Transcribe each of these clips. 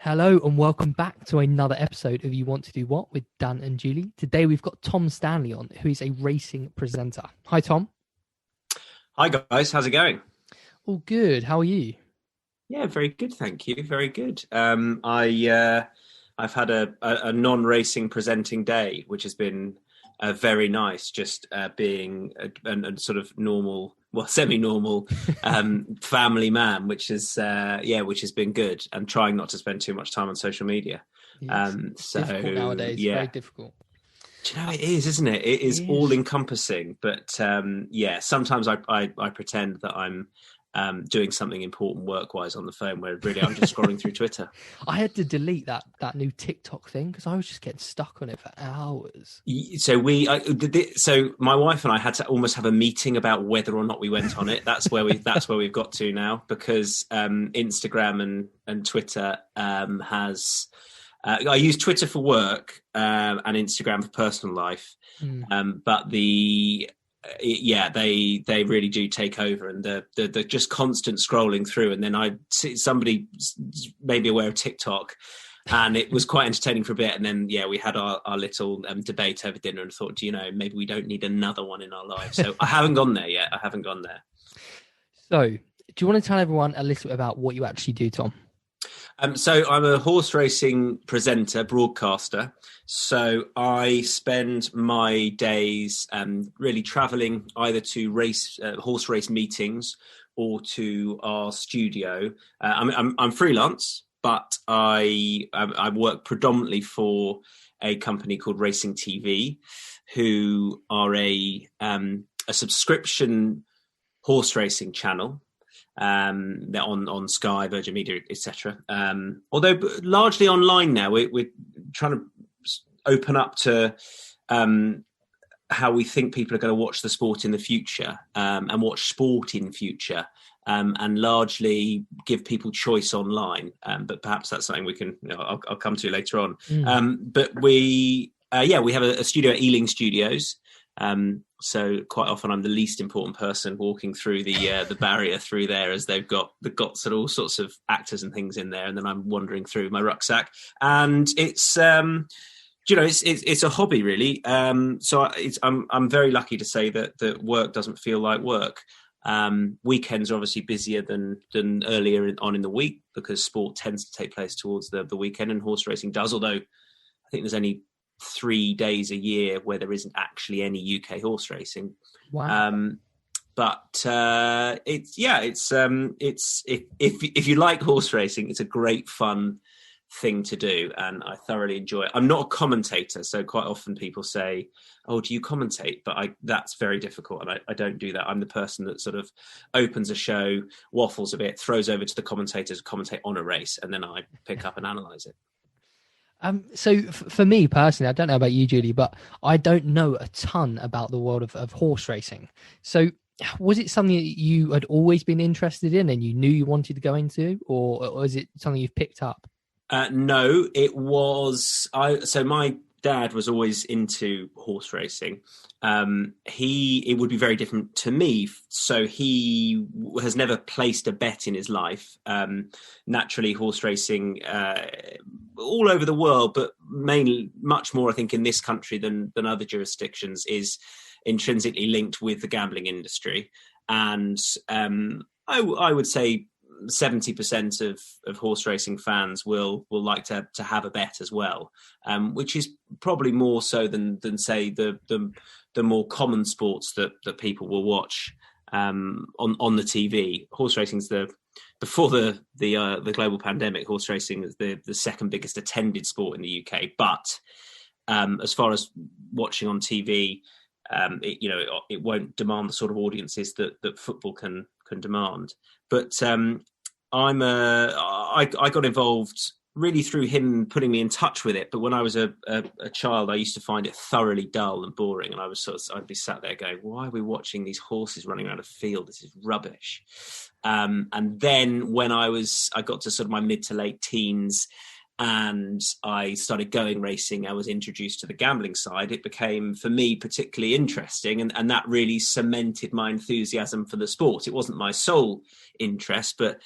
Hello and welcome back to another episode of You Want to Do What with Dan and Julie. Today we've got Tom Stanley on, who is a racing presenter. Hi, Tom. Hi guys, how's it going? All good. How are you? Yeah, very good, thank you. Very good. I've had a non-racing presenting day, which has been very nice. Just being a sort of normal, well, semi-normal family man, which has been good, and trying not to spend too much time on social media. Yes. Difficult nowadays. Yeah. Very difficult. Do you know, it is, isn't it? It is all encompassing. But sometimes I pretend that I'm doing something important work-wise on the phone, where really I'm just scrolling through Twitter. I had to delete that new TikTok thing because I was just getting stuck on it for hours. So my wife and I had to almost have a meeting about whether or not we went on it. That's where we've got to now, because Instagram and Twitter has. I use Twitter for work and Instagram for personal life, but they really do take over, and the just constant scrolling through. And then somebody made me aware of TikTok, and it was quite entertaining for a bit. And then we had our little debate over dinner, and thought, maybe we don't need another one in our lives. So I haven't gone there yet. So, do you want to tell everyone a little bit about what you actually do, Tom? So I'm a horse racing presenter, broadcaster. So I spend my days really travelling either to horse race meetings or to our studio. I'm freelance, but I work predominantly for a company called Racing TV, who are a subscription horse racing channel. They're on Sky, Virgin Media, etc. Although largely online now, we're trying to open up to how we think people are going to watch the sport in the future, and watch sport in future, and largely give people choice online. But perhaps that's something we can, I'll come to later on. But we have a studio at Ealing Studios. So quite often I'm the least important person walking through the barrier through there, as they've got sort of all sorts of actors and things in there, and then I'm wandering through my rucksack, and it's it's a hobby really. So I'm very lucky to say that work doesn't feel like work. Weekends are obviously busier than earlier on in the week, because sport tends to take place towards the weekend, and horse racing does, although I think there's only 3 days a year where there isn't actually any UK horse racing. Wow. But if you like horse racing, it's a great fun thing to do, and I thoroughly enjoy it. I'm not a commentator, so quite often people say, "Oh, do you commentate?" But that's very difficult, and I don't do that. I'm the person that sort of opens a show, waffles a bit, throws over to the commentators, commentate on a race, and then I pick up and analyse it. So for me personally, I don't know about you, Julie, but I don't know a ton about the world of horse racing. So was it something that you had always been interested in and you knew you wanted to go into, or is it something you've picked up? No, it was. So my dad was always into horse racing. It would be very different to me. So he has never placed a bet in his life. Naturally, horse racing all over the world, but mainly much more, I think, in this country than other jurisdictions, is intrinsically linked with the gambling industry. And I would say 70% of horse racing fans will like to have a bet as well, which is probably more so than say the more common sports that people will watch on the TV. Horse racing's before the global pandemic, horse racing is the second biggest attended sport in the UK. But as far as watching on TV, it won't demand the sort of audiences that football can demand. But I got involved really through him putting me in touch with it. But when I was a child, I used to find it thoroughly dull and boring, and I'd be sat there going, "Why are we watching these horses running around a field? This is rubbish." And then when I got to sort of my mid to late teens, and I started going racing, I was introduced to the gambling side. It became, for me, particularly interesting, and that really cemented my enthusiasm for the sport. It wasn't my sole interest, but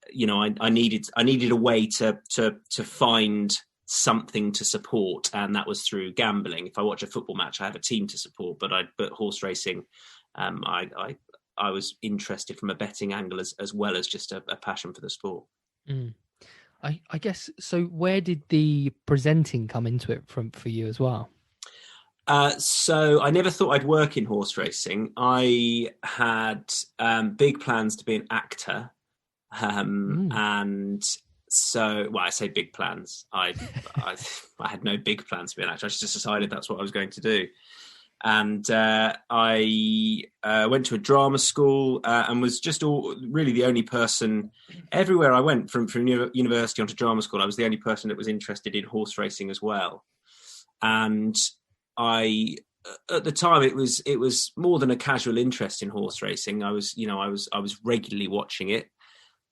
I needed a way to find something to support, and that was through gambling. If I watch a football match, I have a team to support, but horse racing, I was interested from a betting angle as well as just a passion for the sport. I guess so. Where did the presenting come into it for you as well? So I never thought I'd work in horse racing. I had big plans to be an actor, and so, well, I say big plans. I had no big plans to be an actor. I just decided that's what I was going to do. And I went to a drama school and was just really the only person everywhere I went from university onto drama school. I was the only person that was interested in horse racing as well. And at the time, it was more than a casual interest in horse racing. I was regularly watching it.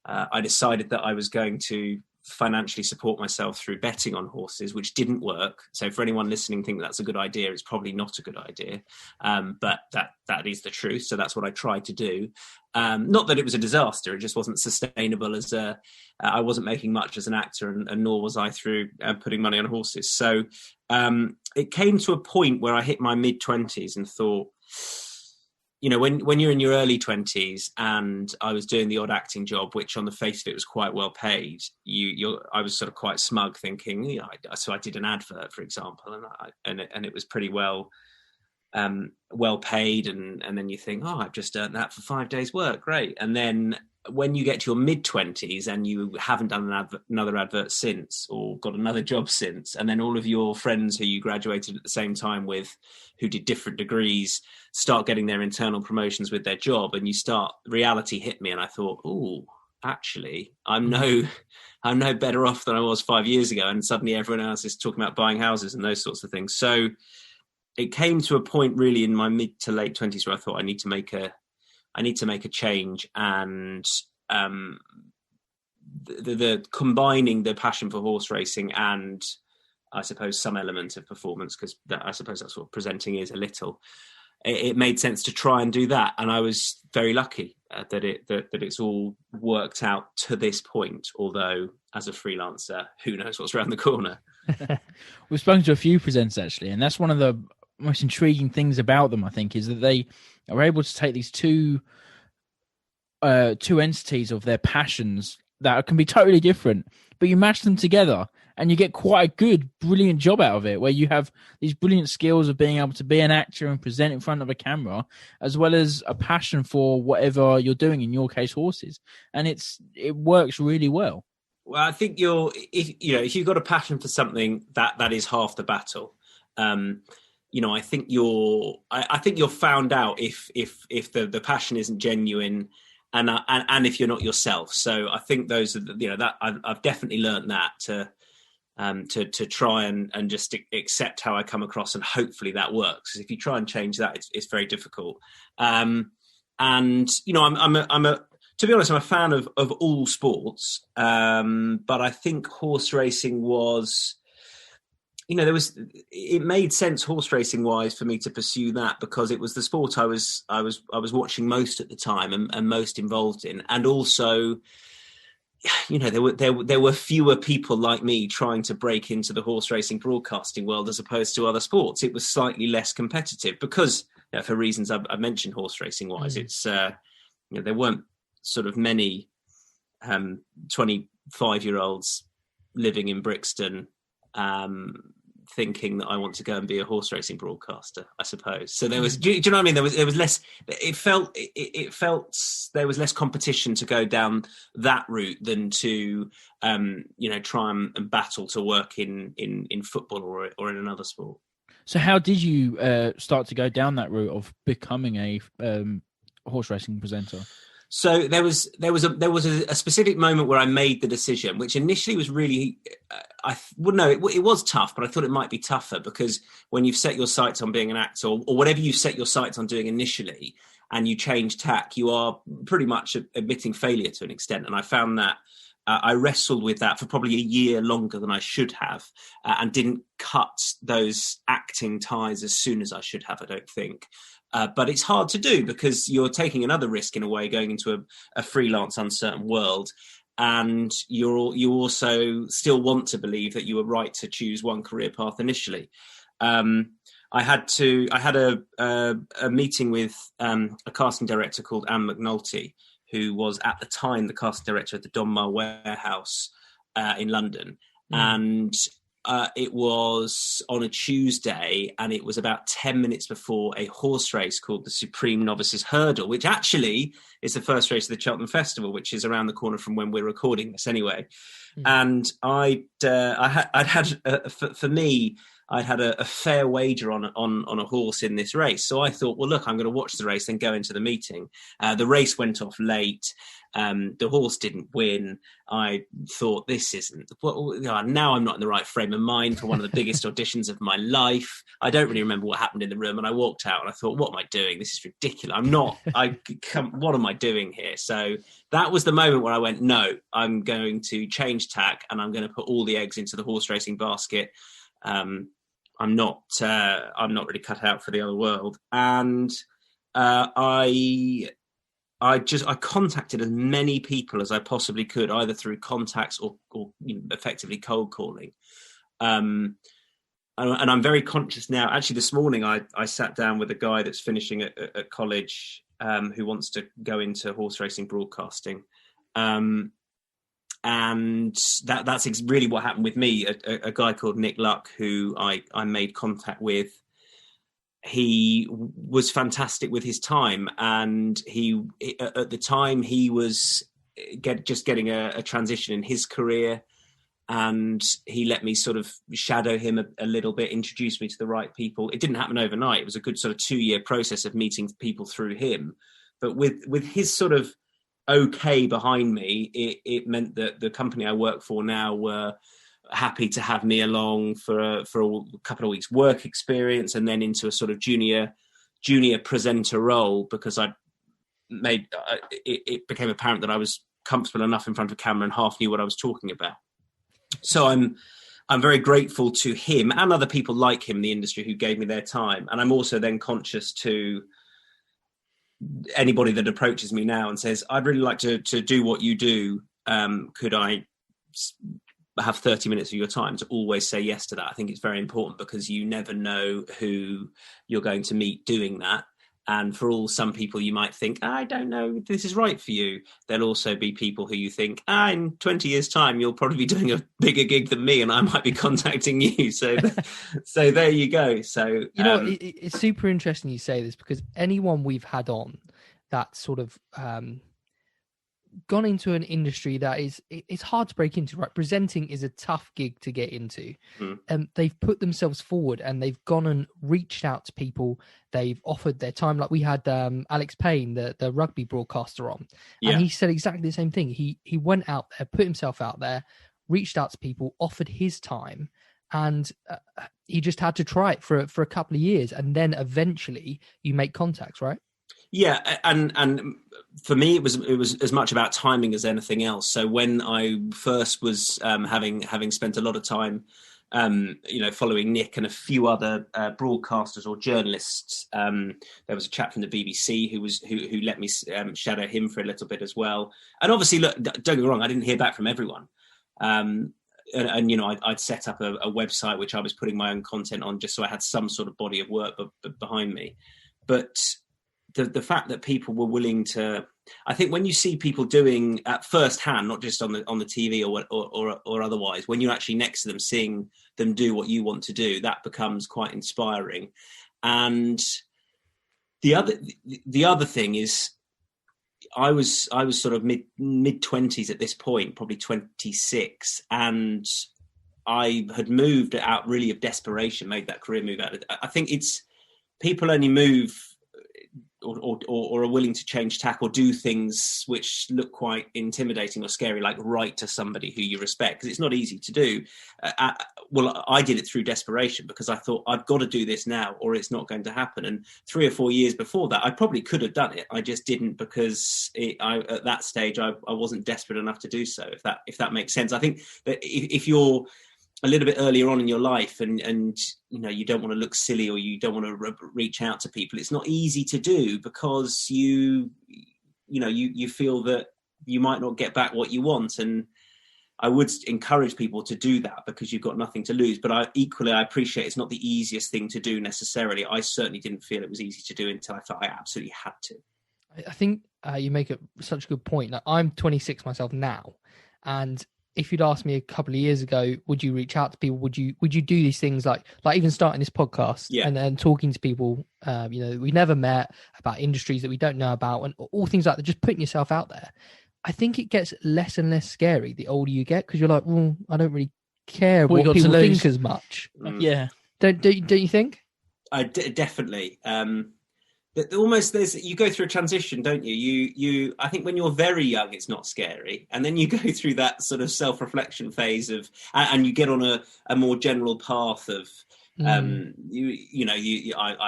I decided that I was going to financially support myself through betting on horses, which didn't work. So for anyone listening think that's a good idea, it's probably not a good idea. But that is the truth. So that's what I tried to do. Not that it was a disaster. It just wasn't sustainable I wasn't making much as an actor, and nor was I through putting money on horses. So it came to a point where I hit my mid-20s and thought, when you're in your early 20s, and I was doing the odd acting job, which on the face of it was quite well paid, I was sort of quite smug, thinking, so I did an advert, for example, and it was pretty well paid, and then you think, I've just earned that for 5 days' work, great. And then when you get to your mid-20s and you haven't done another advert since, or got another job since, and then all of your friends who you graduated at the same time with, who did different degrees, start getting their internal promotions with their job, and reality hit me, and I thought, actually, I'm no better off than I was 5 years ago, and suddenly everyone else is talking about buying houses and those sorts of things. So it came to a point really in my mid to late 20s where I thought I need to make a change, and the combining the passion for horse racing and I suppose some element of performance, because I suppose that's what presenting is a little. It made sense to try and do that, and I was very lucky that it's all worked out to this point. Although, as a freelancer, who knows what's around the corner? We've spoken to a few presenters actually, and that's one of the most intriguing things about them, I think, is that they are able to take these two entities of their passions that can be totally different, but you mash them together and you get quite a good, brilliant job out of it, where you have these brilliant skills of being able to be an actor and present in front of a camera, as well as a passion for whatever you're doing, in your case, horses. And it works really well. Well, I think if you've got a passion for something, that is half the battle. I think you're found out if the passion isn't genuine, and if you're not yourself. So I think those are that I've definitely learned that to try and just accept how I come across, and hopefully that works. Because if you try and change that, it's very difficult. I'm to be honest, I'm a fan of all sports, but I think horse racing was, it made sense horse racing wise for me to pursue that, because it was the sport I was watching most at the time and most involved in, and also, there were fewer people like me trying to break into the horse racing broadcasting world as opposed to other sports. It was slightly less competitive because, for reasons I mentioned, horse racing wise, it's there weren't sort of many 25-year-olds living in Brixton thinking that I want to go and be a horse racing broadcaster, I suppose. So there was, do you know what I mean? There was less, it felt there was less competition to go down that route than to, try and battle to work in football or in another sport. So how did you start to go down that route of becoming a horse racing presenter? So there was a specific moment where I made the decision, which initially was really, it was tough, but I thought it might be tougher, because when you've set your sights on being an actor, or whatever you set your sights on doing initially, and you change tack, you are pretty much admitting failure to an extent. And I found that I wrestled with that for probably a year longer than I should have, and didn't cut those acting ties as soon as I should have, I don't think. But it's hard to do, because you're taking another risk in a way, going into a freelance, uncertain world. and you also still want to believe that you were right to choose one career path initially. I had a meeting with a casting director called Anne McNulty, who was at the time the casting director at the Donmar Warehouse in London, and it was on a Tuesday, and it was about 10 minutes before a horse race called the Supreme Novices Hurdle, which actually is the first race of the Cheltenham Festival, which is around the corner from when we're recording this anyway. And I'd had a fair wager on a horse in this race. So I thought, well, look, I'm going to watch the race and go into the meeting. The race went off late. The horse didn't win. I thought, this isn't... Well, now I'm not in the right frame of mind for one of the biggest auditions of my life. I don't really remember what happened in the room. And I walked out and I thought, what am I doing? This is ridiculous. What am I doing here? So that was the moment where I went, no, I'm going to change tack and I'm going to put all the eggs into the horse racing basket. I'm not really cut out for the other world. And I contacted as many people as I possibly could, either through contacts or effectively cold calling. And I'm very conscious now. Actually, this morning I sat down with a guy that's finishing at college who wants to go into horse racing broadcasting. And that's really what happened with me. A guy called Nick Luck, who I made contact with. He was fantastic with his time, and at the time he was just getting a transition in his career, and he let me sort of shadow him a little bit, introduce me to the right people. It didn't happen overnight. It was a good sort of 2-year process of meeting people through him. But with his sort of okay behind me, it meant that the company I work for now were happy to have me along for a couple of weeks work experience, and then into a sort of junior presenter role, because it became apparent that I was comfortable enough in front of camera and half knew what I was talking about. So I'm very grateful to him and other people like him in the industry who gave me their time. And I'm also then conscious to anybody that approaches me now and says, I'd really like to do what you do. Could I have 30 minutes of your time? To always say yes to that. I think it's very important, because you never know who you're going to meet doing that. And for some people you might think, I don't know if this is right for you. There'll also be people who you think, in 20 years time, you'll probably be doing a bigger gig than me and I might be contacting you. So there you go. So, it's super interesting you say this, because anyone we've had on that sort of, gone into an industry that it's hard to break into, right? Presenting is a tough gig to get into. They've put themselves forward and they've gone and reached out to people. They've offered their time. Like we had Alex Payne, the rugby broadcaster, on, and he said exactly the same thing. He went out there, put himself out there, reached out to people, offered his time, and he just had to try it for a couple of years, and then eventually you make contacts, right? Yeah, and for me, it was as much about timing as anything else. So when I first was having spent a lot of time, following Nick and a few other broadcasters or journalists, there was a chap from the BBC who let me shadow him for a little bit as well. And obviously, look, don't get me wrong, I didn't hear back from everyone. And I'd set up a website which I was putting my own content on, just so I had some sort of body of work behind me. But the fact that people were willing to, I think when you see people doing at first hand, not just on the TV or otherwise, when you're actually next to them, seeing them do what you want to do, that becomes quite inspiring. And the other thing is, I was sort of mid 20s at this point, probably 26, and I had moved out really of desperation, made that career move out. I think it's people only move or are willing to change tack or do things which look quite intimidating or scary, like write to somebody who you respect, because it's not easy to do. Well, I did it through desperation, because I thought I've got to do this now or it's not going to happen. And 3 or 4 years before that, I probably could have done it. I just didn't, because at that stage I wasn't desperate enough to do so, if that makes sense. I think that if you're a little bit earlier on in your life and you don't want to look silly, or you don't want to reach out to people, it's not easy to do, because you feel that you might not get back what you want. And I would encourage people to do that because you've got nothing to lose. But I appreciate it's not the easiest thing to do necessarily. I certainly didn't feel it was easy to do until I felt I absolutely had to. I think you make such a good point. Like, I'm 26 myself now, and if you'd asked me a couple of years ago, would you reach out to people? Would you do these things like even starting this podcast and then talking to people, we never met, about industries that we don't know about, and all things like that, just putting yourself out there. I think it gets less and less scary the older you get, because you're like, well, I don't really care what people think as much. Yeah. Don't you think? Definitely. Almost you go through a transition, don't you? I think when you're very young, it's not scary, and then you go through that sort of self-reflection phase and you get on a more general path of I've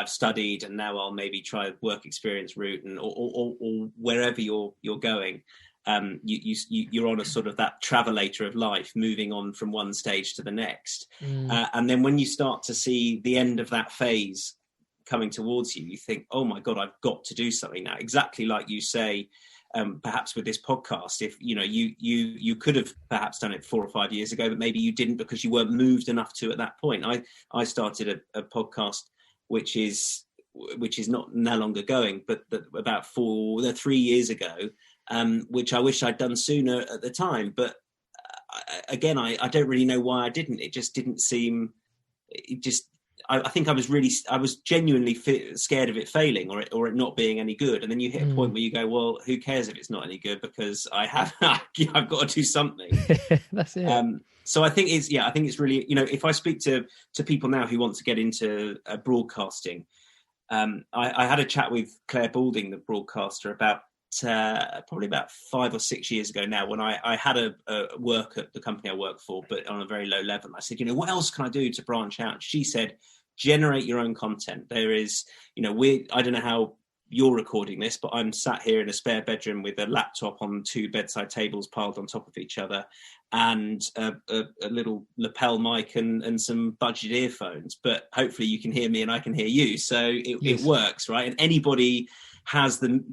studied, and now I'll maybe try a work experience route, and or wherever you're going. You're on a sort of that travelator of life, moving on from one stage to the next, and then when you start to see the end of that phase coming towards you, you think, oh my God, I've got to do something now. Exactly like you say, perhaps with this podcast, if you could have perhaps done it 4 or 5 years ago, but maybe you didn't because you weren't moved enough to at that point. I started a podcast which is not no longer going, but about 3 years ago, which I wish I'd done sooner at the time. But again, I don't really know why I didn't. It just didn't seem. I think I was genuinely scared of it failing or it not being any good. And then you hit a point where you go, well, who cares if it's not any good, because I've got to do something. That's it. So I think it's really, if I speak to people now who want to get into broadcasting, I had a chat with Claire Balding, the broadcaster, about probably about 5 or 6 years ago now, when I had a work at the company I work for, but on a very low level. I said, what else can I do to branch out? She said, generate your own content. There is, I don't know how you're recording this, but I'm sat here in a spare bedroom with a laptop on 2 bedside tables piled on top of each other, and a little lapel mic and some budget earphones. But hopefully you can hear me and I can hear you. So it works, right? And anybody has the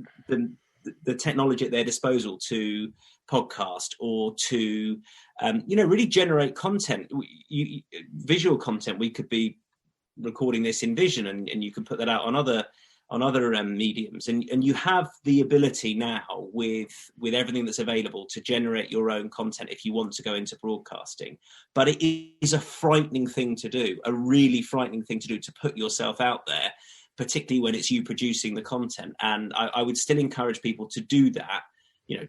technology at their disposal to podcast or to, really generate content, visual content. We could be recording this in Vision, and you can put that out on other mediums, and you have the ability now with everything that's available to generate your own content if you want to go into broadcasting. But it is a frightening thing to do, a really frightening thing to do, to put yourself out there, particularly when it's you producing the content. And I would still encourage people to do that.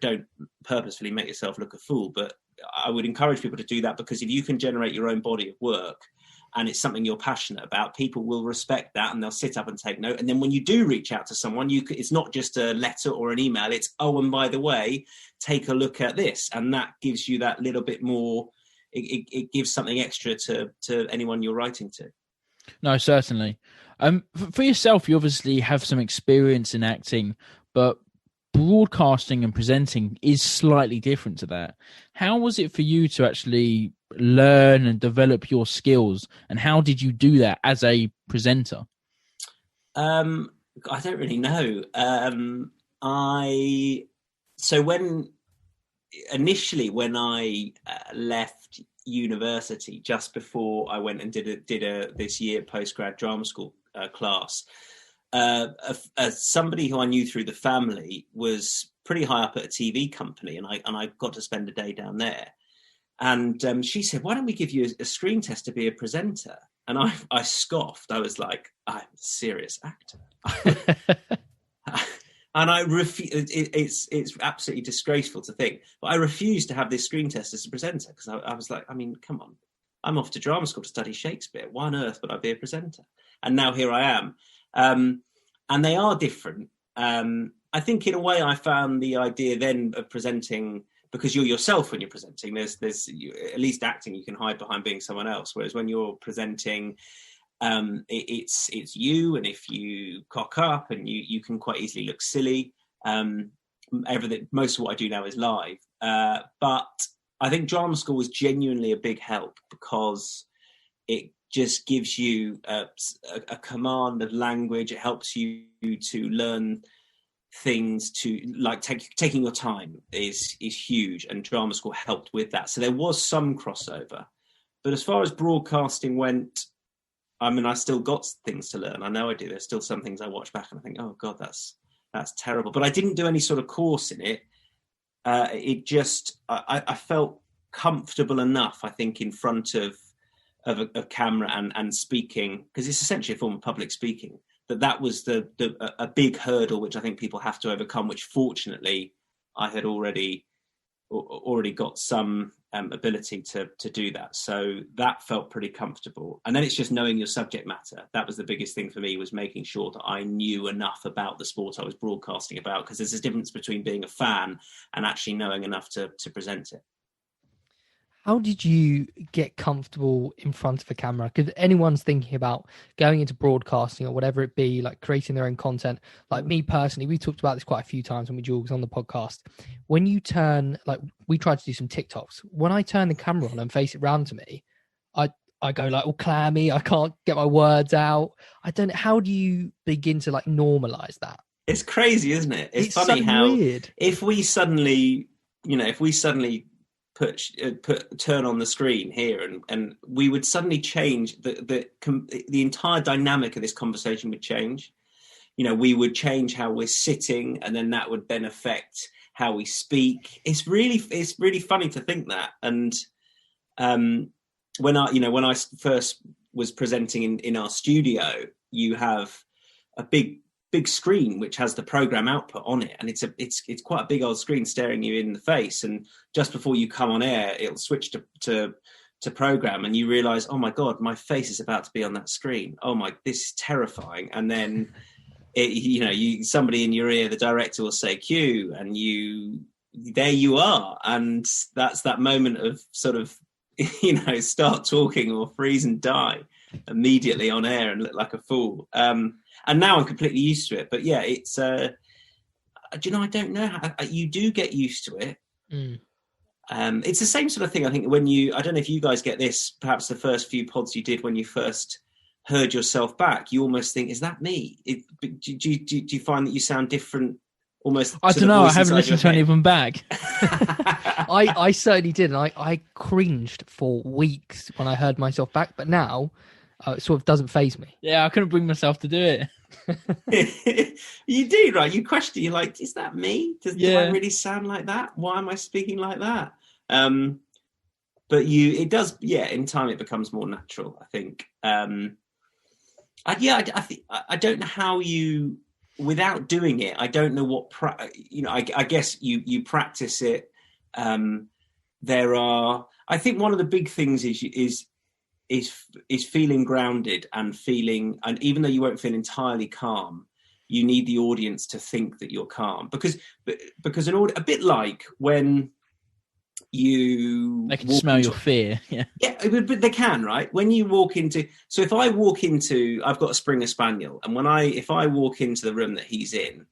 Don't purposefully make yourself look a fool, but I would encourage people to do that, because if you can generate your own body of work and it's something you're passionate about, people will respect that and they'll sit up and take note. And then when you do reach out to someone, it's not just a letter or an email, it's, oh, and by the way, take a look at this. And that gives you that little bit more, it gives something extra to anyone you're writing to. No, certainly. For yourself, you obviously have some experience in acting, but broadcasting and presenting is slightly different to that. How was it for you to actually learn and develop your skills, and how did you do that as a presenter? I don't really know. When I left university, just before I went and did this year postgrad drama school class, somebody who I knew through the family was pretty high up at a TV company, and I got to spend a day down there. And she said, why don't we give you a screen test to be a presenter? And I scoffed. I was like, I'm a serious actor. And it's absolutely disgraceful to think, but I refused to have this screen test as a presenter, because I was like, I mean, come on, I'm off to drama school to study Shakespeare. Why on earth would I be a presenter? And now here I am. And they are different. I think in a way I found the idea then of presenting, because you're yourself when you're presenting. There's at least acting, you can hide behind being someone else. Whereas when you're presenting, it's you, and if you cock up, and you can quite easily look silly. Most of what I do now is live, but I think drama school was genuinely a big help, because it just gives you a command of language. It helps you to learn things to like taking your time is huge, and drama school helped with that. So there was some crossover, but as far as broadcasting went, I mean, I still got things to learn. I know I do. There's still some things I watch back and I think, oh God, that's terrible. But I didn't do any sort of course in it. It just, I felt comfortable enough, I think, in front of a camera and speaking, because it's essentially a form of public speaking, that was a big hurdle which I think people have to overcome, which fortunately I had already got some ability to do that. So that felt pretty comfortable. And then it's just knowing your subject matter. That was the biggest thing for me, was making sure that I knew enough about the sport I was broadcasting about, because there's a difference between being a fan and actually knowing enough to present it. How did you get comfortable in front of a camera? Because anyone's thinking about going into broadcasting or whatever it be, like creating their own content. Like me personally, we talked about this quite a few times when Jules was on the podcast. When you turn, like we tried to do some TikToks. When I turn the camera on and face it round to me, I go like all clammy. I can't get my words out. I don't know. How do you begin to like normalize that? It's crazy, isn't it? It's funny so how weird. if we suddenly turn on the screen here and we would suddenly change the entire dynamic of this conversation would change. We would change how we're sitting, and then that would then affect how we speak. It's really funny to think that. And when I first was presenting in our studio, you have a big screen which has the program output on it, and it's quite a big old screen staring you in the face, and just before you come on air it'll switch to program, and you realize, oh my God, my face is about to be on that screen. Oh my, this is terrifying. And then somebody in your ear, the director will say cue, and there you are, and that's that moment of sort of start talking or freeze and die immediately on air and look like a fool. And now I'm completely used to it. But yeah, it's, I don't know how you do get used to it. Mm. It's the same sort of thing. I think I don't know if you guys get this, perhaps the first few pods you did when you first heard yourself back, you almost think, is that me? Do you find that you sound different? Almost. I don't know. I haven't listened to any of them back. I certainly did. And I cringed for weeks when I heard myself back, but now it sort of doesn't faze me. Yeah, I couldn't bring myself to do it. You do, right? You question, you're like, is that me? Do I really sound like that? Why am I speaking like that? But it does, in time it becomes more natural, I think. I don't know how you, without doing it, I don't know what, I guess you practice it. I think one of the big things is feeling grounded and even though you won't feel entirely calm, you need the audience to think that you're calm, because a bit like when they can smell your fear. Yeah, but they can, right? When you walk into, so if I walk into, I've got a Springer Spaniel, and if I walk into the room that he's in,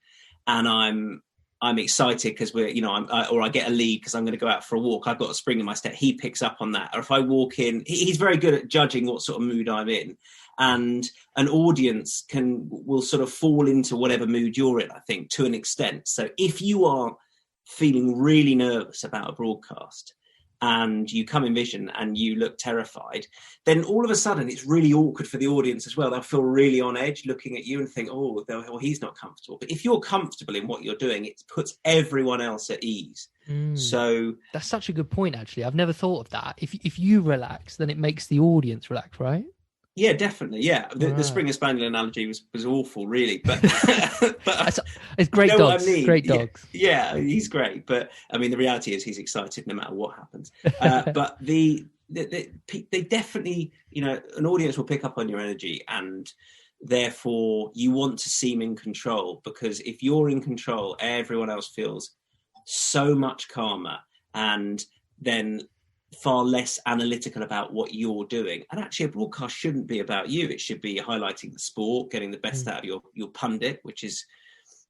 and I'm excited because I get a lead because I'm going to go out for a walk, I've got a spring in my step, he picks up on that. Or if I walk in, he's very good at judging what sort of mood I'm in, and an audience will sort of fall into whatever mood you're in, I think, to an extent. So if you are feeling really nervous about a broadcast and you come in vision and you look terrified, then all of a sudden it's really awkward for the audience as well. They'll feel really on edge looking at you and think, he's not comfortable. But if you're comfortable in what you're doing, it puts everyone else at ease. So that's such a good point, actually. I've never thought of that. If you relax, then it makes the audience relax, right? Yeah, definitely. Yeah, the Springer Spaniel analogy was awful, really. But it's great dogs. I mean? Great dogs. Yeah, he's great. But I mean, the reality is he's excited no matter what happens. But they definitely, an audience will pick up on your energy, and therefore you want to seem in control, because if you're in control, everyone else feels so much calmer and then far less analytical about what you're doing. And actually a broadcast shouldn't be about you. It should be highlighting the sport, getting the best out of your pundit, which is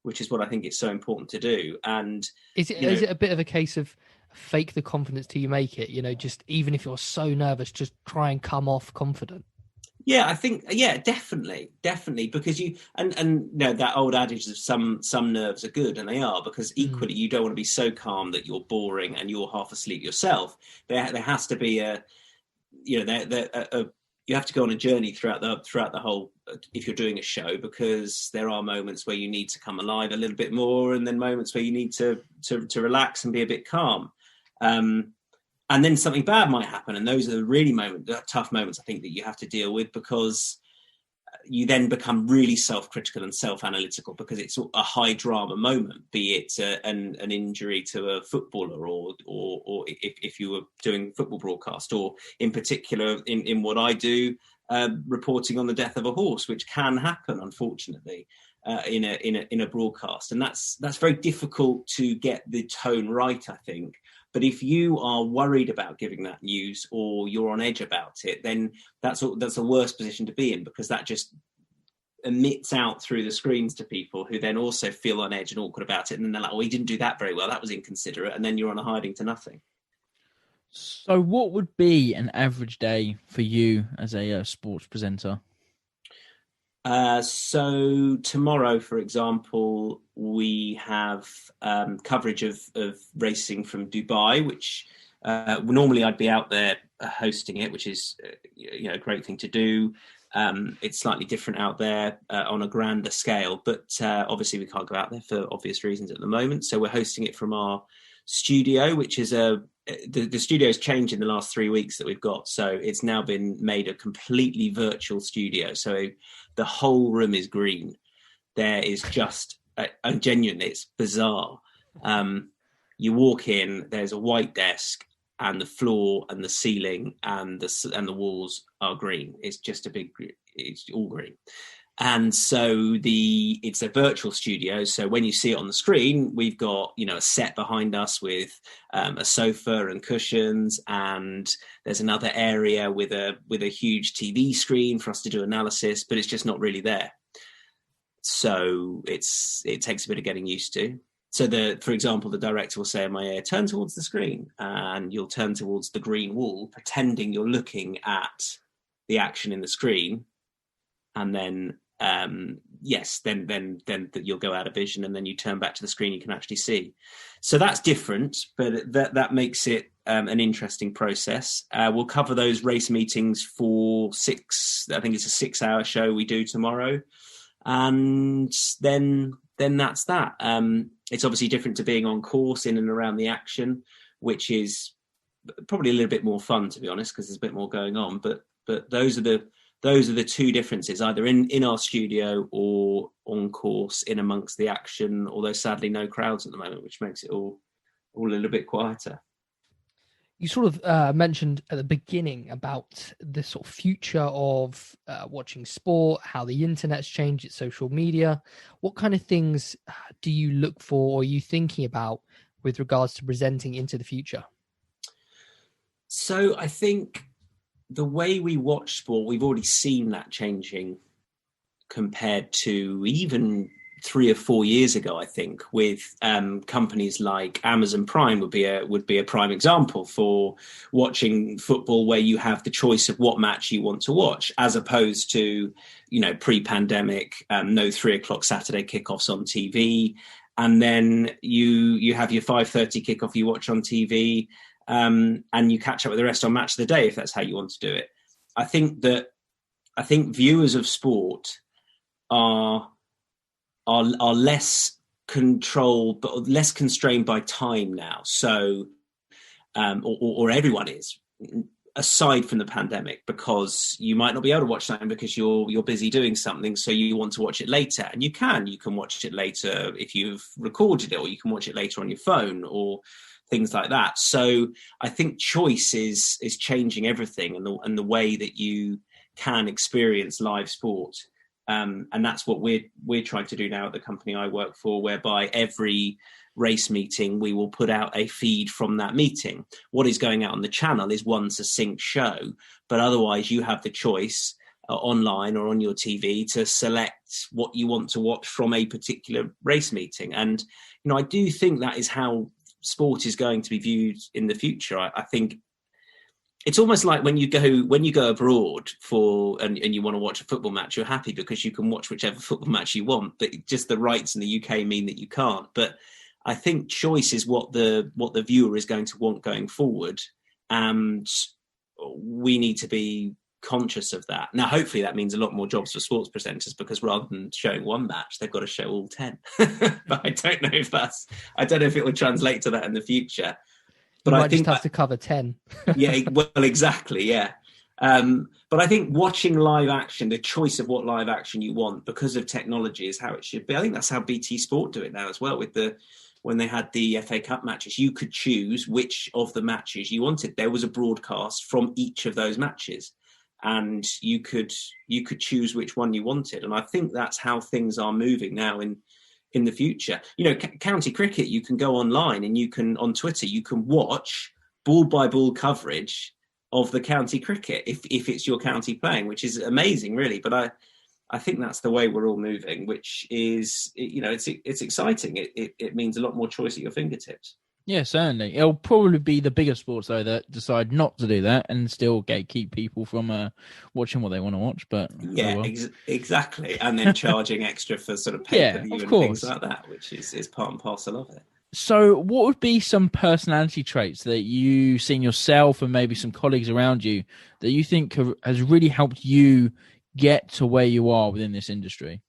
what I think it's so important to do. And is it a bit of a case of fake the confidence till you make it? Just even if you're so nervous, just try and come off confident. Yeah, I think, yeah, definitely, because you know that old adage of some nerves are good, and they are, because Mm. equally you don't want to be so calm that you're boring and you're half asleep yourself. There has to be a, you know, you have to go on a journey throughout the whole, if you're doing a show, because there are moments where you need to come alive a little bit more, and then moments where you need to relax and be a bit calm. Um, and then something bad might happen, and those are the really tough moments, I think, that you have to deal with, because you then become really self-critical and self-analytical, because it's a high drama moment, be it an injury to a footballer, or if you were doing football broadcast, or in particular in what I do, reporting on the death of a horse, which can happen, unfortunately, in a broadcast. And that's very difficult to get the tone right, I think. But if you are worried about giving that news, or you're on edge about it, then that's a worse position to be in, because that just emits out through the screens to people who then also feel on edge and awkward about it. And then they're like, oh, he didn't do that very well. That was inconsiderate. And then you're on a hiding to nothing. So, what would be an average day for you as a sports presenter? So tomorrow, for example, we have coverage of racing from Dubai, which normally I'd be out there hosting it, which is a great thing to do. It's slightly different out there on a grander scale, but obviously we can't go out there for obvious reasons at the moment. So we're hosting it from our studio, which is the studio's changed in the last 3 weeks that we've got. So it's now been made a completely virtual studio. So the whole room is green. There is just, and genuinely, it's bizarre. You walk in, there's a white desk, and the floor and the ceiling and the walls are green. It's just it's all green. And so it's a virtual studio. So when you see it on the screen, we've got, a set behind us with a sofa and cushions, and there's another area with a huge TV screen for us to do analysis, but it's just not really there. So it takes a bit of getting used to. So for example, the director will say in my ear, turn towards the screen, and you'll turn towards the green wall, pretending you're looking at the action in the screen. And then, then you'll go out of vision, and then you turn back to the screen you can actually see. So that's different, but that makes it an interesting process. We'll cover those race meetings for I think it's a 6-hour show we do tomorrow. And then that's that. It's obviously different to being on course in and around the action, which is probably a little bit more fun, to be honest, because there's a bit more going on. But those are the two differences, either in our studio or on course in amongst the action, although sadly no crowds at the moment, which makes it all a little bit quieter. You sort of mentioned at the beginning about the sort of future of watching sport, how the internet's changed, its social media. What kind of things do you look for, or are you thinking about with regards to presenting into the future? So I think the way we watch sport, we've already seen that changing compared to even 3 or 4 years ago. I think with companies like Amazon Prime would be a prime example for watching football, where you have the choice of what match you want to watch, as opposed to pre-pandemic, no 3:00 Saturday kickoffs on TV, and then you have your 5:30 kickoff you watch on TV, and you catch up with the rest on Match of the Day if that's how you want to do it. I think viewers of sport are less controlled, but less constrained by time now. So, or everyone is, aside from the pandemic, because you might not be able to watch something because you're busy doing something, so you want to watch it later, and you can watch it later if you've recorded it, or you can watch it later on your phone, or things like that. So I think choice is changing everything, and the way that you can experience live sport. And that's what we're trying to do now at the company I work for, whereby every race meeting we will put out a feed from that meeting. What is going out on the channel is one succinct show, but otherwise you have the choice online or on your TV to select what you want to watch from a particular race meeting. And I do think that is how sport is going to be viewed in the future. I think it's almost like when you go abroad and you want to watch a football match, you're happy because you can watch whichever football match you want, but just the rights in the UK mean that you can't. But I think choice is what the viewer is going to want going forward, and we need to be conscious of that. Now, hopefully that means a lot more jobs for sports presenters, because rather than showing one match, they've got to show all 10. But I don't know if it will translate to that in the future. But you might I think just have to cover 10. Yeah, well, exactly, yeah. But I think watching live action, the choice of what live action you want because of technology is how it should be. I think that's how BT Sport do it now as well. When they had the FA Cup matches, you could choose which of the matches you wanted. There was a broadcast from each of those matches, and you could choose which one you wanted. And I think that's how things are moving now in the future. You know, county cricket, you can go online and you can, on Twitter, you can watch ball by ball coverage of the county cricket if it's your county playing, which is amazing, really. But I think that's the way we're all moving, which is, you know, it's exciting. It means a lot more choice at your fingertips. Yeah, certainly. It'll probably be the bigger sports, though, that decide not to do that and still keep people from watching what they want to watch. But yeah, exactly. And then charging extra for sort of pay-per-view and things like that, which is part and parcel of it. So what would be some personality traits that you've seen yourself and maybe some colleagues around you that you think has really helped you get to where you are within this industry?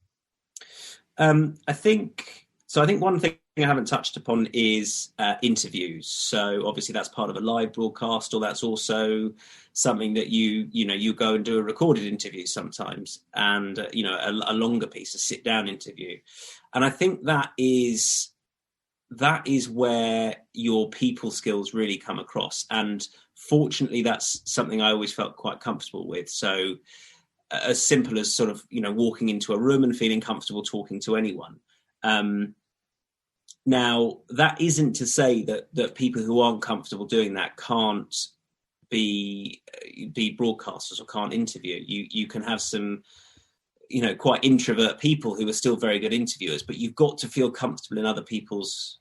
I think one thing I haven't touched upon is interviews. So obviously that's part of a live broadcast, or that's also something that you go and do a recorded interview sometimes, and a longer piece, a sit down interview. And I think that is where your people skills really come across. And fortunately, that's something I always felt quite comfortable with. So as simple as sort of, walking into a room and feeling comfortable talking to anyone. Now, that isn't to say that people who aren't comfortable doing that can't be broadcasters or can't interview. You can have some, quite introvert people who are still very good interviewers, but you've got to feel comfortable in other people's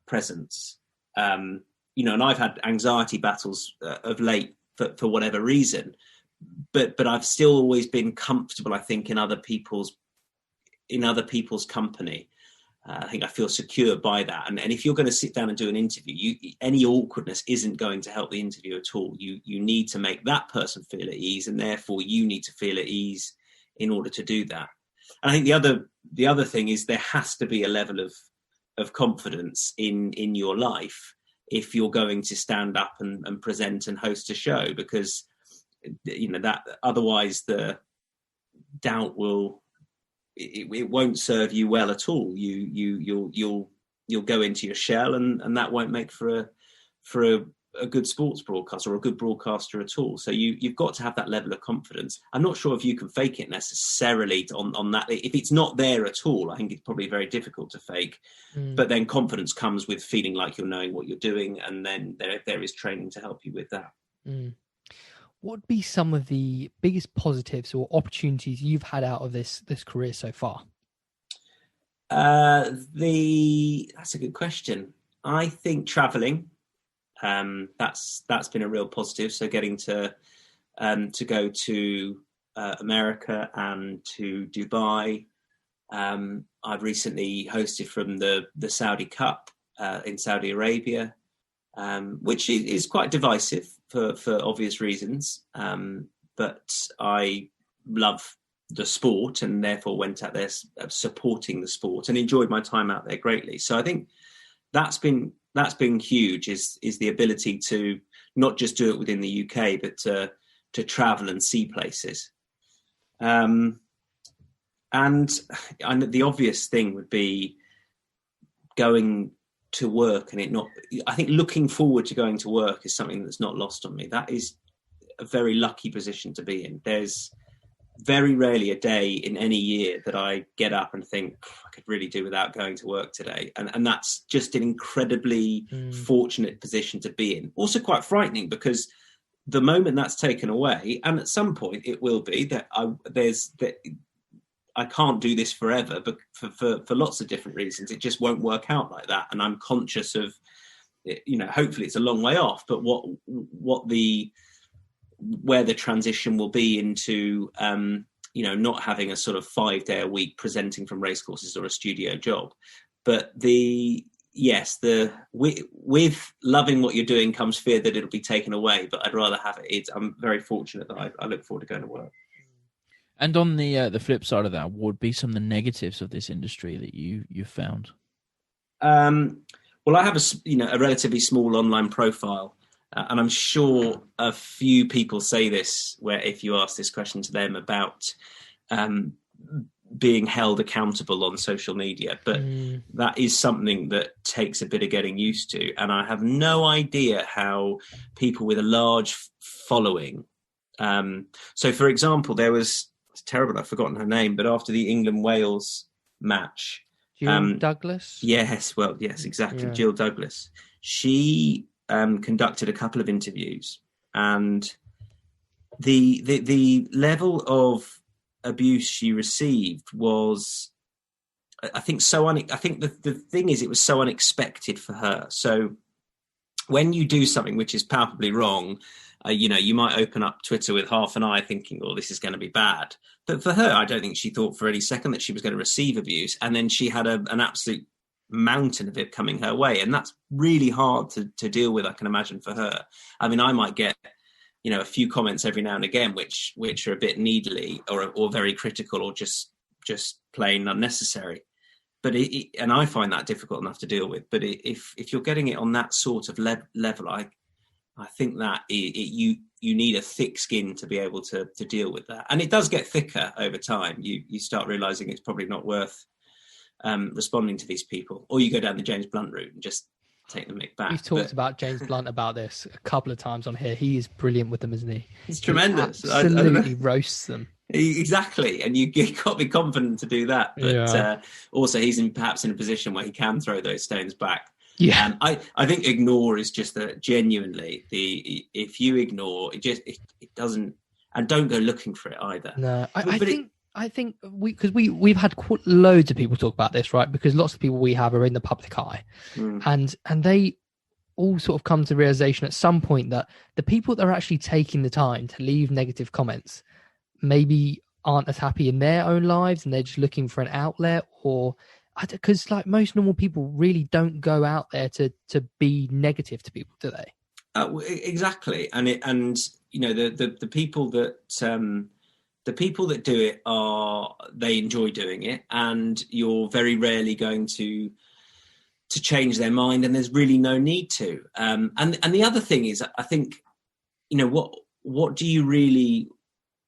presence. And I've had anxiety battles of late for whatever reason, but I've still always been comfortable, I think, in other people's company. I think I feel secure by that. And if you're going to sit down and do an interview, any awkwardness isn't going to help the interview at all. You need to make that person feel at ease, and therefore you need to feel at ease in order to do that. And I think the other thing is there has to be a level of confidence in your life if you're going to stand up and present and host a show, because that otherwise the doubt it won't serve you well at all. You'll go into your shell, and that won't make for a good sports broadcaster or a good broadcaster at all. So you've got to have that level of confidence. I'm not sure if you can fake it necessarily on that. If it's not there at all, I think it's probably very difficult to fake. But then confidence comes with feeling like you're knowing what you're doing, and then there is training to help you with that. What would be some of the biggest positives or opportunities you've had out of this career so far? That's a good question. I think traveling, that's been a real positive. So getting to go to America and to Dubai. I've recently hosted from the Saudi Cup in Saudi Arabia, which is quite divisive for obvious reasons. But I love the sport and therefore went out there supporting the sport and enjoyed my time out there greatly. So I think that's been huge, is the ability to not just do it within the UK, but to travel and see places. And the obvious thing would be going to work, and I think looking forward to going to work is something that's not lost on me. That is a very lucky position to be in. There's very rarely a day in any year that I get up and think I could really do without going to work today. And that's just an incredibly fortunate position to be in. Also quite frightening, because the moment that's taken away, and at some point it will be, that I can't do this forever, but for lots of different reasons, it just won't work out like that. And I'm conscious of, hopefully it's a long way off, but what the where the transition will be into, not having a sort of 5-day a week presenting from racecourses or a studio job. But with loving what you're doing comes fear that it'll be taken away. But I'd rather have it. I'm very fortunate that I look forward to going to work. And on the flip side of that, what would be some of the negatives of this industry that you've found? Well, I have a relatively small online profile, and I'm sure a few people say this, where if you ask this question to them about being held accountable on social media, but that is something that takes a bit of getting used to. And I have no idea how people with a large following. So, for example, it's terrible, I've forgotten her name, but after the England-Wales match, Jill Douglas? Yes, exactly. Yeah. Jill Douglas. She conducted a couple of interviews, and the level of abuse she received was, I think, I think the thing is, it was so unexpected for her. So when you do something which is palpably wrong, you might open up Twitter with half an eye thinking, oh, this is going to be bad. But for her, I don't think she thought for any second that she was going to receive abuse. And then she had an absolute mountain of it coming her way. And that's really hard to deal with, I can imagine, for her. I mean, I might get, a few comments every now and again, which are a bit needly or very critical or just plain unnecessary. But and I find that difficult enough to deal with. But if you're getting it on that sort of level, I think that you need a thick skin to be able to deal with that. And it does get thicker over time. You start realising it's probably not worth responding to these people. Or you go down the James Blunt route and just take the mick back. We've talked about James Blunt about this a couple of times on here. He is brilliant with them, isn't he? He's tremendous. He absolutely roasts them. Exactly. And you got to be confident to do that. But also he's perhaps in a position where he can throw those stones back. Yeah, I think ignore is just that. Genuinely, if you ignore it doesn't, and don't go looking for it either. No, I think we've had loads of people talk about this, right? Because lots of people we have are in the public eye, and they all sort of come to realization at some point that the people that are actually taking the time to leave negative comments maybe aren't as happy in their own lives, and they're just looking for an outlet, or because like most normal people really don't go out there to be negative to people, do they? Exactly, and the people that do it they enjoy doing it, and you're very rarely going to change their mind, and there's really no need to. And the other thing is, I think, what do you really?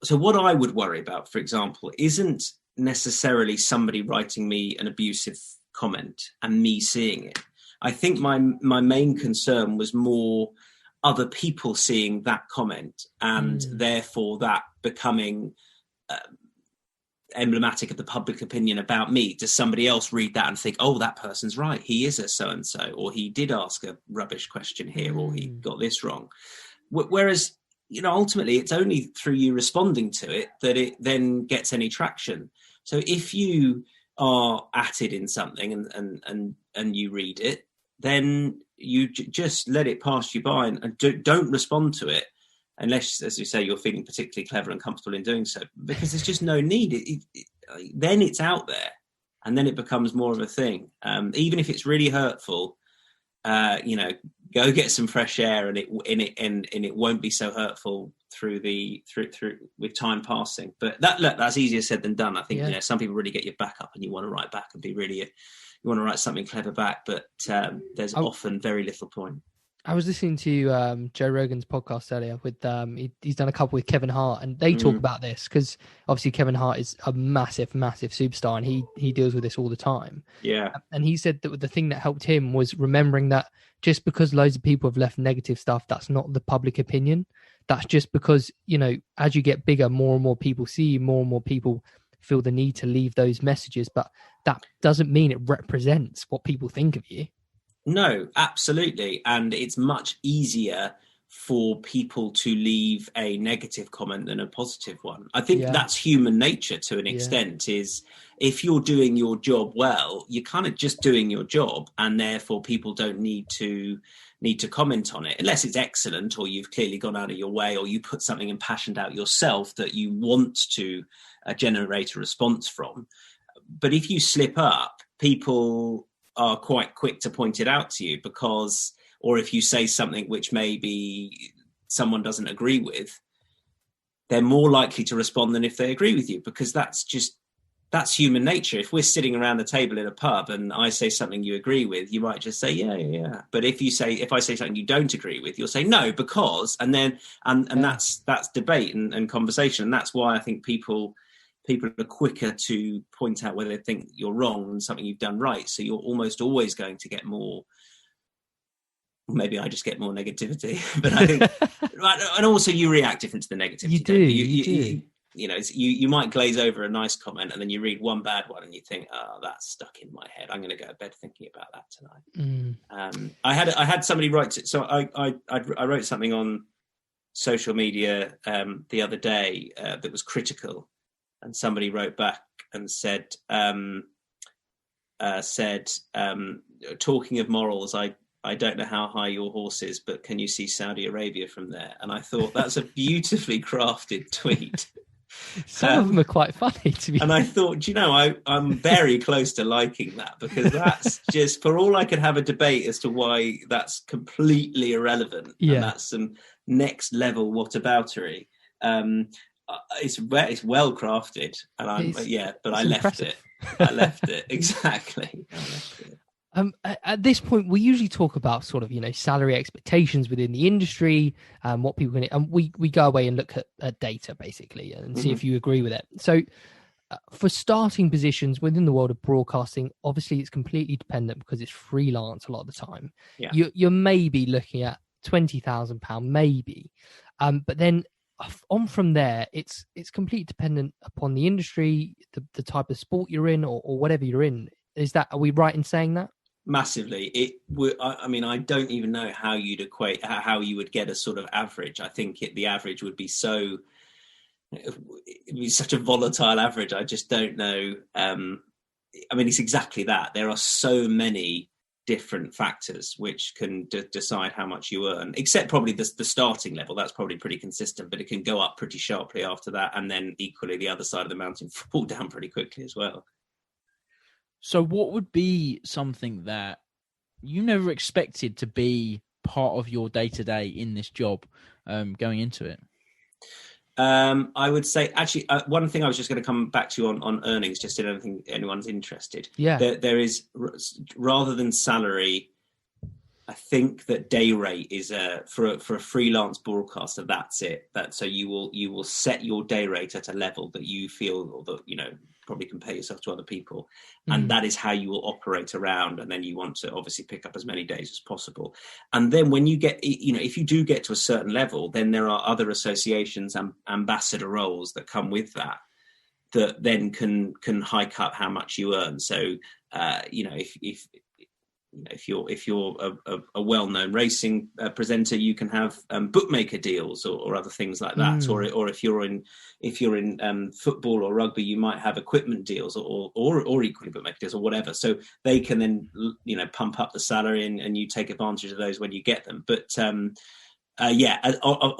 So what I would worry about, for example, isn't necessarily somebody writing me an abusive comment and me seeing it. I think my main concern was more other people seeing that comment, and therefore that becoming emblematic of the public opinion about me. Does somebody else read that and think, oh, that person's right, he is a so-and-so, or he did ask a rubbish question here, or he got this wrong. Whereas, ultimately it's only through you responding to it that it then gets any traction. So if you are at it in something and you read it, then you just let it pass you by and don't respond to it unless, as you say, you're feeling particularly clever and comfortable in doing so, because there's just no need. Then it's out there, and then it becomes more of a thing. Even if it's really hurtful, go get some fresh air, and it won't be so hurtful through with time passing. But that's easier said than done. I think some people really get your back up, and you want to write back and be really you want to write something clever back, but there's often very little point. I was listening to Joe Rogan's podcast earlier with he's done a couple with Kevin Hart, and they talk about this because obviously Kevin Hart is a massive superstar, and he deals with this all the time. Yeah. And he said that the thing that helped him was remembering that just because loads of people have left negative stuff, that's not the public opinion. That's just because, as you get bigger, more and more people see you, more and more people feel the need to leave those messages, but that doesn't mean it represents what people think of you. No, absolutely. And it's much easier for people to leave a negative comment than a positive one. I think that's human nature to an extent, is if you're doing your job well, you're kind of just doing your job, and therefore people don't need to need to comment on it, unless it's excellent, or you've clearly gone out of your way, or you put something impassioned out yourself that you want to generate a response from. But if you slip up, people are quite quick to point it out to you, because, or if you say something which maybe someone doesn't agree with, they're more likely to respond than if they agree with you, because that's human nature. If we're sitting around the table in a pub and I say something you agree with, you might just say, yeah. But if I say something you don't agree with, you'll say no, because, and then, and that's debate and conversation. And that's why I think people are quicker to point out whether they think you're wrong than something you've done right. So you're almost always going to get more. Maybe I just get more negativity, but I think, and also you react different to the negativity. You do. You know, you might glaze over a nice comment, and then you read one bad one, and you think, "Oh, that's stuck in my head. I'm going to go to bed thinking about that tonight." I had somebody write. So I wrote something on social media the other day that was critical, and somebody wrote back and said, "Talking of morals, I don't know how high your horse is, but can you see Saudi Arabia from there?" And I thought, that's a beautifully crafted tweet. Some of them are quite funny, to be and I thought, I'm very close to liking that, because that's just, for all I could have a debate as to why that's completely irrelevant, and that's some next level whataboutery. It's well crafted, and I left it. I left it exactly. I left it. At this point, we usually talk about sort of, salary expectations within the industry, what people can, and we go away and look at data basically and see if you agree with it. So for starting positions within the world of broadcasting, obviously it's completely dependent because it's freelance a lot of the time. Yeah. You're maybe looking at £20,000, maybe. But then on from there, it's completely dependent upon the industry, the type of sport you're in or whatever you're in. Are we right in saying that? Massively. I don't even know how you'd equate, how you would get a sort of average. I think the average would be it'd be such a volatile average. I just don't know. It's exactly that. There are so many different factors which can decide how much you earn, except probably the starting level. That's probably pretty consistent, but it can go up pretty sharply after that. And then equally the other side of the mountain fall down pretty quickly as well. So what would be something that you never expected to be part of your day-to-day in this job going into it? I would say, actually, one thing I was just going to come back to on earnings, just in anything anyone's interested. Yeah. There is, rather than salary, I think that day rate is for a freelance broadcaster. That's it. So you will set your day rate at a level that you feel, or that probably compare yourself to other people, and that is how you will operate around. And then you want to obviously pick up as many days as possible. And then when you get, if you do get to a certain level, then there are other associations and ambassador roles that come with that then can hike up how much you earn. So if you're a well-known racing presenter, you can have bookmaker deals or other things like that. Or if you're in football or rugby, you might have equipment deals or equally bookmaker deals or whatever. So they can then pump up the salary and you take advantage of those when you get them. But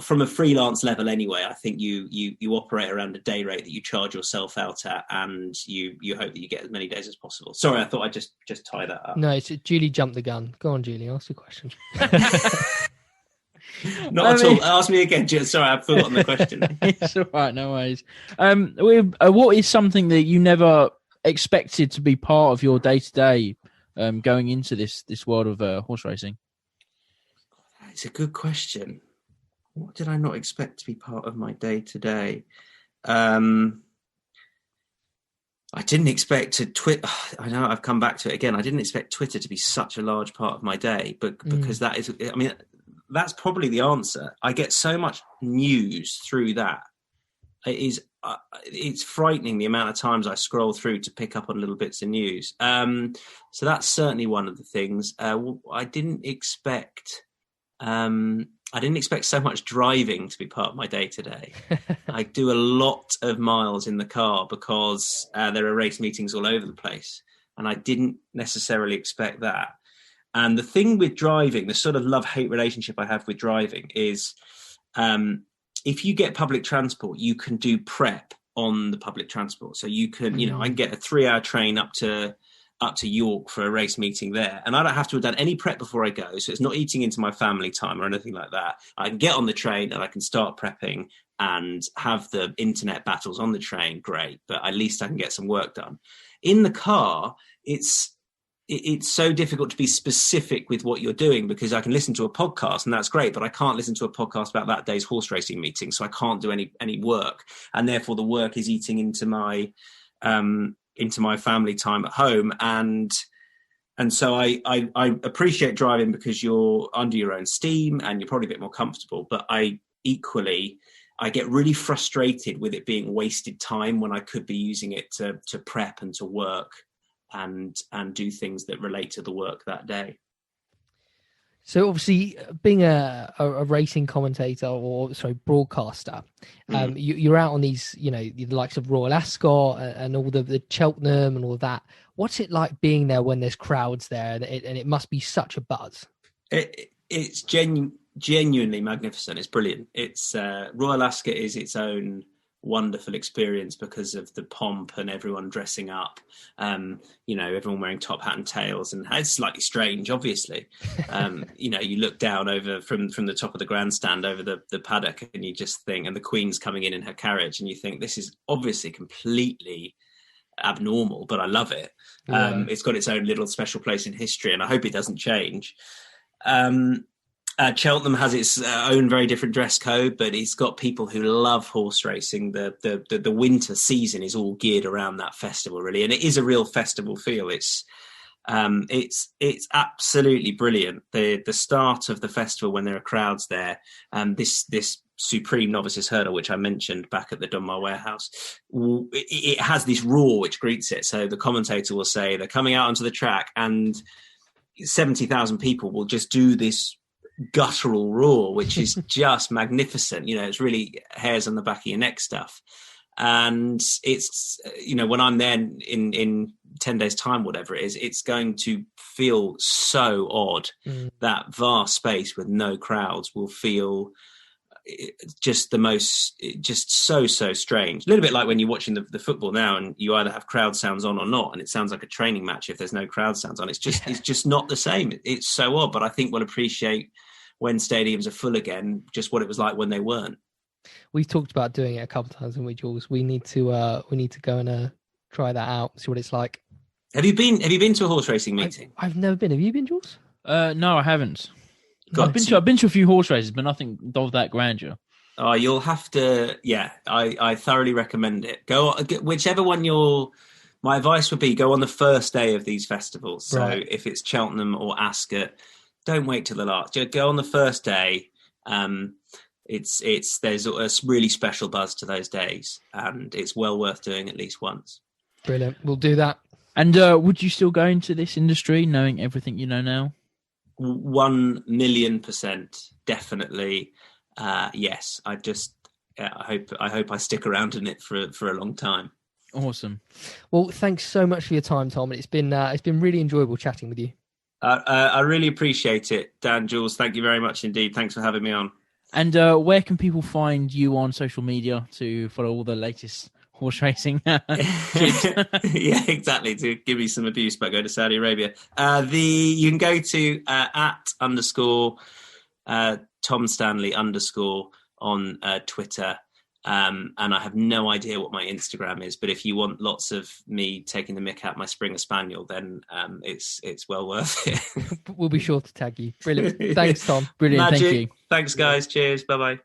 from a freelance level anyway, I think you operate around a day rate that you charge yourself out at, and you hope that you get as many days as possible. Sorry, I thought I'd just tie that up. No, Julie jumped the gun. Go on, Julie, ask your question. Not at all. Ask me again. Sorry, I've forgotten the question. It's all right, no worries. What is something that you never expected to be part of your day-to-day going into this world of horse racing? It's a good question. What did I not expect to be part of my day to day? I didn't expect to Twitter. I know I've come back to it again. I didn't expect Twitter to be such a large part of my day, but because that is, that's probably the answer. I get so much news through that. It's frightening the amount of times I scroll through to pick up on little bits of news. So that's certainly one of the things. I didn't expect so much driving to be part of my day to day. I do a lot of miles in the car because there are race meetings all over the place, and I didn't necessarily expect that. And the thing with driving, the sort of love-hate relationship I have with driving is, if you get public transport, you can do prep on the public transport. So you can, I can get a 3-hour train up to York for a race meeting there, and I don't have to have done any prep before I go. So it's not eating into my family time or anything like that. I can get on the train and I can start prepping and have the internet battles on the train. Great, but at least I can get some work done. In the car, it's so difficult to be specific with what you're doing, because I can listen to a podcast and that's great, but I can't listen to a podcast about that day's horse racing meeting. So I can't do any work, and therefore the work is eating into my family time at home. And so I appreciate driving because you're under your own steam and you're probably a bit more comfortable, but I get really frustrated with it being wasted time when I could be using it to prep and to work and do things that relate to the work that day. So obviously, being a racing commentator broadcaster, you're out on these, the likes of Royal Ascot and all the Cheltenham and all that. What's it like being there when there's crowds there, and it must be such a buzz? It's genuinely magnificent. It's brilliant. It's Royal Ascot is its own wonderful experience because of the pomp and everyone dressing up, everyone wearing top hat and tails, and it's slightly strange, obviously. You look down over from the top of the grandstand over the paddock, and you just think, and the Queen's coming in her carriage, and you think, this is obviously completely abnormal, but I love it. It's got its own little special place in history, and I hope it doesn't change. Cheltenham has its own very different dress code, but it's got people who love horse racing. The winter season is all geared around that festival, really, and it is a real festival feel. It's absolutely brilliant. The start of the festival, when there are crowds there, this Supreme Novices Hurdle, which I mentioned back at the Dunbar Warehouse, it has this roar which greets it. So the commentator will say they're coming out onto the track, and 70,000 people will just do this guttural roar, which is just magnificent. It's really hairs on the back of your neck stuff. And it's, when I'm there in 10 days time, whatever it is, it's going to feel so odd. That vast space with no crowds will feel just so strange. A little bit like when you're watching the football now, and you either have crowd sounds on or not, and it sounds like a training match if there's no crowd sounds on. It's just not the same. It's so odd, but I think we'll appreciate when stadiums are full again, just what it was like when they weren't. We've talked about doing it a couple of times, haven't we, Jules? We need to go and try that out, see what it's like. Have you been to a horse racing meeting? I've never been. Have you been, Jules? No, I haven't. I've been to a few horse races, but nothing of that grandeur. Oh, you'll have to. Yeah, I thoroughly recommend it. Go whichever one my advice would be, go on the first day of these festivals. So if it's Cheltenham or Ascot, don't wait till the last. Go on the first day. There's a really special buzz to those days, and it's well worth doing at least once. Brilliant. We'll do that. And would you still go into this industry knowing everything you know now? 1,000,000%, definitely. Yes. I hope I stick around in it for a long time. Awesome. Well, thanks so much for your time, Tom. It's been really enjoyable chatting with you. I really appreciate it, Dan, Jules. Thank you very much indeed. Thanks for having me on. And where can people find you on social media to follow all the latest horse racing tips? Yeah, exactly. To give me some abuse about going to Saudi Arabia. You can go to @_ Tom Stanley _ on Twitter. And I have no idea what my Instagram is, but if you want lots of me taking the mick out my Springer Spaniel, then it's well worth it. We'll be sure to tag you. Brilliant. Thanks, Tom. Brilliant. Magic. Thank you. Thanks, guys. Cheers. Bye-bye.